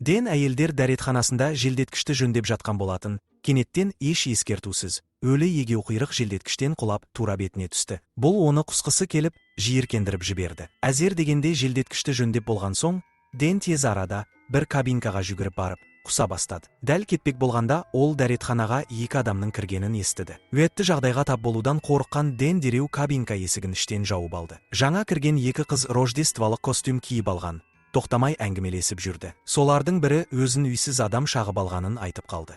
Дэн әйелдер дәретханасында желдеткішті жөндеп жатқан болатын. Кенеттен еш ескертусіз, өлі егеу құйрық желдеткіштен құлап тура бетіне түсті. Бұл оны құсқысы келіп, жиіркендіріп жіберді. Әзер дегенде желдеткішті жөндеп болған соң, Дэн тез арада бір кабинкаға жүгіріп барып, құса бастады. Дәл кетпек болғанда, ол дәретханаға екі адамның кіргенін естіді. Өтті жағдайға тап болудан қорыққан Дэн дереу кабинка есігін іштен жауып алды. Жаңа кірген екі қыз рождестволық костюм киіп алған. Тоқтамай әңгімелесіп жүрді. Солардың бірі өзін үйсіз адам шағып алғанын айтып қалды.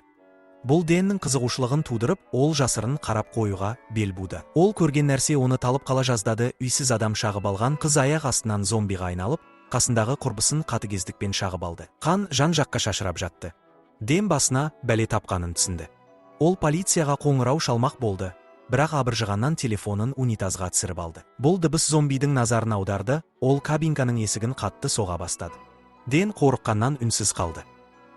Бұл Дэннің қызығушылығын тудырып, ол жасырын қарап қоюға бел буды. Ол көрген нәрсе оны талып қала жаздады. Үйсіз адам шағып алған қыз аяқ астынан зомбиға айналып, қасындағы құрбысын қатыгездікпен шағып алды. Қан жан-жаққа шашырап жатты. Дэн басына бәле тапқанын түсінді. Ол полицияға қоңырау шалмақ болды, бірақ абыржығаннан телефонын унитазға түсіріп алды. Бұл дыбыс зомбидің назарын аударды, ол кабинканың есігін қатты соға бастады. Дэн қорыққаннан үнсіз қалды.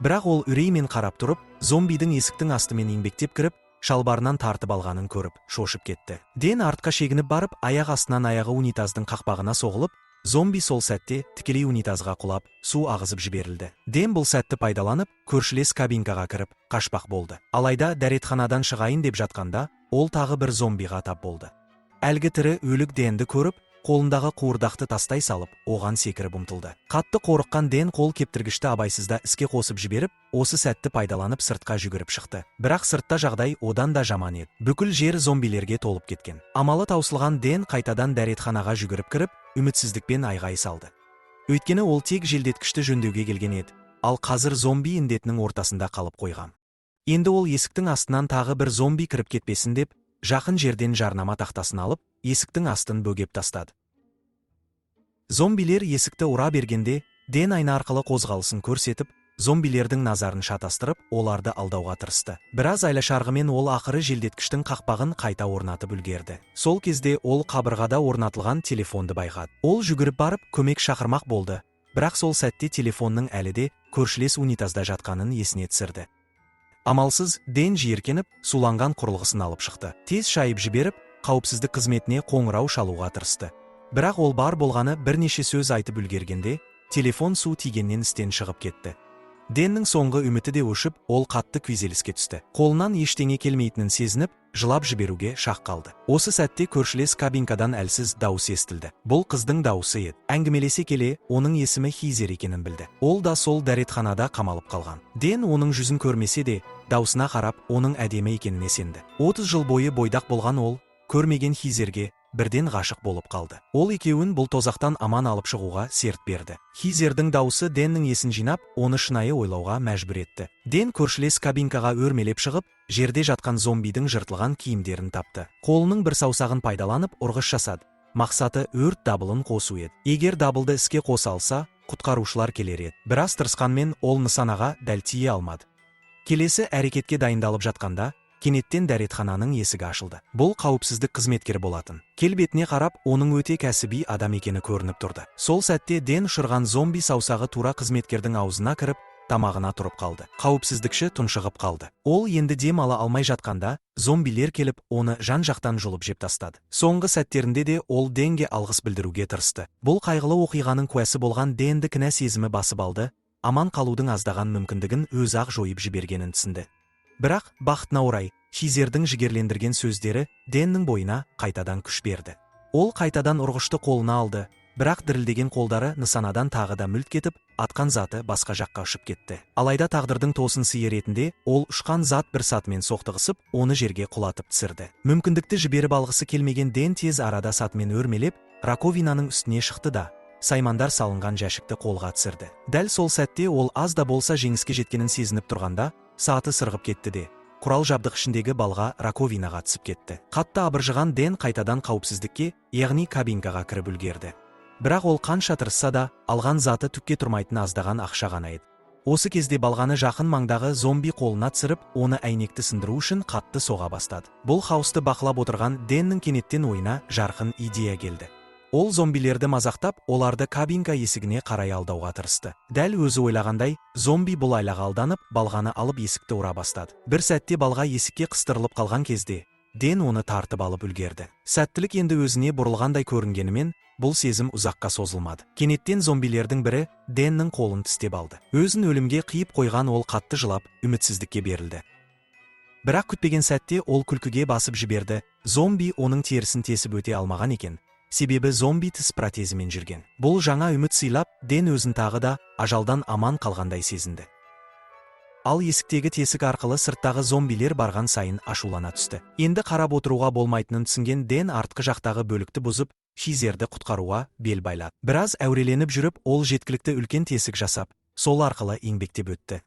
Бірақ ол үреймен қарап тұрып, зомбидің есіктің астымен еңбектеп кіріп, шалбарынан тартып алғанын көріп, шошып кетті. Дэн артқа шегініп барып, аяқ астынан аяғы унитаздың қақпағына соғылып, зомби сол сәтте тікелей унитазға құлап, су ағызып жіберілді. Дэн бұл сәтті пайдаланып, көршілес кабинкаға кіріп, қашпақ болды. Алайда дәретханадан шығайын деп жатқанда, ол тағы бір зомбиға тап болды. Әлгі тірі өлік Дэнді көріп, қолындағы қуырдақты тастай салып, оған секіріп ұмтылды. Қатты қорыққан Дэн қол кептіргішті абайсызда іске қосып жіберіп, осы сәтті пайдаланып сыртқа жүгіріп шықты. Бірақ сыртта жағдай одан да жаман еді. Бүкіл жер зомбилерге толып кеткен. Амалы таусылған Дэн қайтадан дәретханаға жүгіріп кіріп, үмітсіздікпен айғай салды. Өйткені ол тек желдеткішті жөндеуге келген еді, ал қазір зомби індетінің ортасында қалып қойған. Енді ол есіктің астынан тағы бір зомби кіріп кетпесін деп, жақын жерден жарнама тақтасын алып, есіктің астын бөгеп тастады. Зомбилер есікті ұра бергенде, Дэн айна арқылы қозғалысын көрсетіп, зомбилердің назарын шатастырып, оларды алдауға тырысты. Біраз айлашарғымен ол ақыры желдеткіштің қақпағын қайта орнатып үлгерді. Сол кезде ол қабырғада орнатылған телефонды байқады. Ол жүгіріп барып, көмек шақырмақ болды, бірақ сол сәтте телефонның әлі де көршілес унитазда жатқанын есіне түсірді. Амалсыз, Дэн жиіркеніп, суланған құрылғысын алып шықты. Тез шайып жіберіп, қауіпсіздік қызметіне қоңырау шалуға тырысты. Бірақ ол бар болғаны бірнеше сөз айтып үлгергенде, телефон су тигеннен істен шығып кетті. Дэннің соңғы үміті де өшіп, ол қатты күйзеліске түсті. Қолынан ештеңе келмейтінін сезініп, жылап жіберуге шақ қалды. Осы сәтте көршілес кабинкадан әлсіз дауыс естілді. Бұл қыздың дауысы еді. Әңгімелесе келе, оның есімі Хизер екенін білді. Ол да сол дәретханада қамалып қалған. Дэн оның жүзін көрмесе де, даусына қарап, оның әдемі екеніне сенді. 30 жыл бойы бойдақ болған ол, көрмеген Хизерге бірден ғашық болып қалды. Ол екеуін бұл тозақтан аман алып шығуға серт берді. Хизердің дауысы Дэннің есін жинап, оны шынайы ойлауға мәжбүр етті. Дэн көршілес кабинкаға өрмелеп шығып, жерде жатқан зомбидің жыртылған киімдерін тапты. Қолының бір саусағын пайдаланып, ұрғыш жасады. Мақсаты өрт дабылын қосу еді. Егер дабылды іске қоса алса, құтқарушылар келер еді. Біраз тырысқанмен ол нысанаға дәл тие алмады. Келесі әрекетке дайындалып жатқанда, кенеттен дәретхананың есігі ашылды. Бұл қауіпсіздік қызметкері болатын. Келбетіне қарап, оның өте кәсіби адам екені көрініп тұрды. Сол сәтте Дэн ұшырған зомби саусағы тура қызметкердің аузына кіріп, тамағына тұрып қалды. Қауіпсіздікші тұншығып қалды. Ол енді дем ала алмай жатқанда, зомбилер келіп, оны жан-жақтан жұлып жеп тастады. Соңғы сәттерінде де ол Дэнге алғыс білдіруге тырысты. Бұл қайғылы оқиғаның куәсі болған Дэнді кінә сезімі басып алды, аман қалудың аздаған мүмкіндігін өзі-ақ жойып жібергенін түсінді. Бірақ, бақытына орай, Хизердің жігерлендірген сөздері Дэннің бойына қайтадан күш берді. Ол қайтадан ұрғышты қолына алды, бірақ дірілдеген қолдары нысанадан тағы да мүлт кетіп, атқан заты басқа жаққа ұшып кетті. Алайда тағдырдың тосын сыйы ретінде, ол ұшқан зат бір сатымен соқтығысып, оны жерге құлатып түсірді. Мүмкіндікті жіберіп алғысы келмеген Дэн тез арада сатымен өрмелеп, раковинаның үстіне шықты да, саймандар салынған жәшікті қолға түсірді. Дәл сол сәтте ол аз да болса жеңіске жеткенін сезініп тұрғанда, саты сырғып кетті де, құрал жабдық ішіндегі балға раковинаға түсіп кетті. Қатты абыржыған Дэн қайтадан қауіпсіздікке, яғни кабинкаға кіріп үлгерді. Бірақ ол қанша тырысса да, алған заты түкке тұрмайтын аздаған ақша ғана еді. Осы кезде балғаны жақын маңдағы зомби қолына түсіріп, оны әйнекті сындыру үшін қатты соға бастады. Бұл хаосты бақылап отырған Дэннің кенеттен ойына жарқын идея келді. Ол зомбилерді мазақтап, оларды кабинка есігіне қарай алдауға тырысты. Дәл өзі ойлағандай, зомби бұл айлаға алданып, балғаны алып есікті ұра бастады. Бір сәтте балға есікке қыстырылып қалған кезде, Дэн оны тартып алып үлгерді. Сәттілік енді өзіне бұрылғандай көрінгенімен, бұл сезім ұзаққа созылмады. Кенеттен зомбилердің бірі Дэннің қолын тістеп алды. Өзін өлімге қиып қойған ол қатты жылап, үмітсіздікке берілді. Бірақ күтпеген сәтте ол күлкіге басып жіберді. Зомби оның терісін тесіп өте алмаған екен. Себебі зомби тіс протезімен жүрген. Бұл жаңа үміт сыйлап, Дэн өзін тағы да ажалдан аман қалғандай сезінді. Ал есіктегі тесік арқылы сырттағы зомбилер барған сайын ашулана түсті. Енді қарап отыруға болмайтынын түсінген Дэн артқы жақтағы бөлікті бұзып, Хизерді құтқаруға бел байлады. Біраз әуреленіп жүріп, ол жеткілікті үлкен тесік жасап, сол арқылы еңбектеп өтті.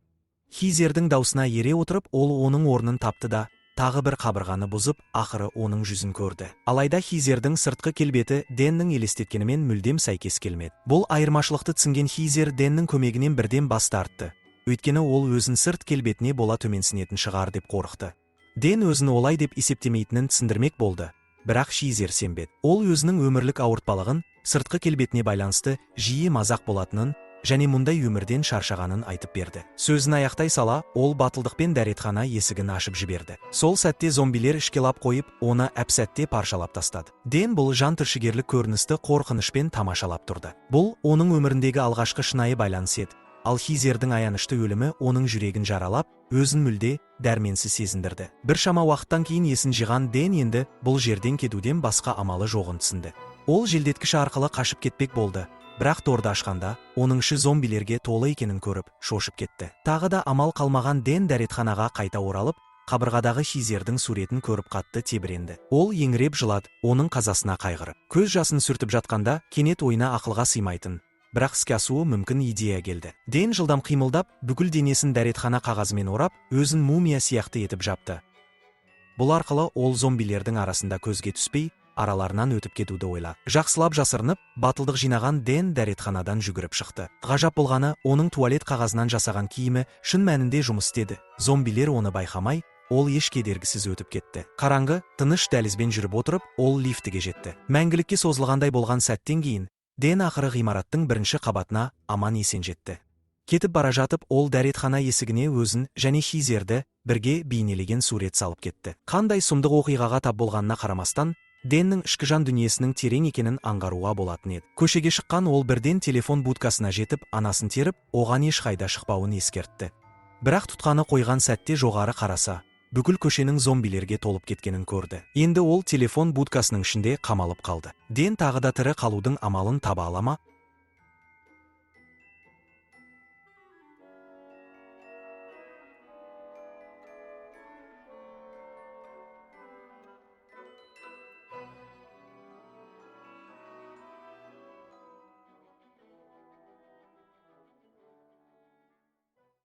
Хизердің даусына ере отырып, ол оның орнын тапты да, тағы бір қабырғаны бұзып, ақыры оның жүзін көрді. Алайда Хизердің сыртқы келбеті Дэннің елестеткенімен мүлдем сәйкес келмеді. Бұл айырмашылықты түсінген Хизер Дэннің көмегінен бірден бас тартты. Өйткені ол өзін сырт келбетіне бола төменсінетін шығар деп қорықты. Дэн өзін олай деп есептемейтінін түсіндірмек болды. Бірақ Хизер сенбеді. Ол өзінің өмірлік ауыртпалығын, сыртқы келбетіне байланысты жиі мазақ болатынын, және мұндай өмірден шаршағанын айтып берді. Сөзін аяқтай сала, ол батылдықпен дәретхана есігін ашып жіберді. Сол сәтте зомбилер ішкелап қойып, оны әп-сәтте паршалап тастады. Дэн бұл жан түршігерлік көріністі қорқынышпен тамашалап тұрды. Бұл оның өміріндегі алғашқы шынайы байланыс еді. Ал Хизердің аянышты өлімі оның жүрегін жаралап, өзін мүлде дәрменсіз сезіндірді. Біршама уақыттан кейін есін жиған Дэн енді бұл жерден кетуден басқа амалы жоғын түсінді. Ол желдеткіш арқылы қашып кетпек болды. Бірақ торды ашқанда, оның іші зомбилерге толы екенін көріп, шошып кетті. Тағы да амал қалмаған Дэн дәретханаға қайта оралып, қабырғадағы Хизердің суретін көріп қатты тебіренді. Ол еңіреп жылады, оның қазасына қайғырып. Көз жасын сүртіп жатқанда, кенет ойына ақылға сыймайтын, бірақ іске асуы мүмкін идея келді. Дэн жылдам қимылдап, бүкіл денесін дәретхана қағазымен орап, өзін мумия сияқты етіп жапты. Бұл арқылы ол зомбилердің арасында көзге түспей, араларынан өтіп кетуді ойлады. Жақсылап жасырынып, батылдық жинаған Дэн дәретханадан жүгіріп шықты. Ғажап болғаны, оның туалет қағазынан жасаған киімі шын мәнінде жұмыс істеді. Зомбилер оны байқамай, ол еш кедергісіз өтіп кетті. Қараңғы, тыныш дәлізбен жүріп отырып, ол лифтіге жетті. Мәңгілікке созылғандай болған сәттен кейін, Дэн ақыры ғимараттың бірінші қабатына аман есен жетті. Кетіп бара жатып, ол дәретхана есігіне өзін және Хизерді бірге бейнелеген сурет салып кетті. Қандай сұмдық оқиғаға тап болғанына қарамастан, Дэннің ішкі жан дүниесінің терең екенін аңғаруға болатын еді. Көшеге шыққан ол бірден телефон будкасына жетіп, анасын теріп, оған ешқайда шықпауын ескертті. Бірақ тұтқаны қойған сәтте жоғары қараса, бүкіл көшенің зомбилерге толып кеткенін көрді. Енді ол телефон будкасының ішінде қамалып қалды. Дэн тағы да тірі қалудың амалын таба ала ма?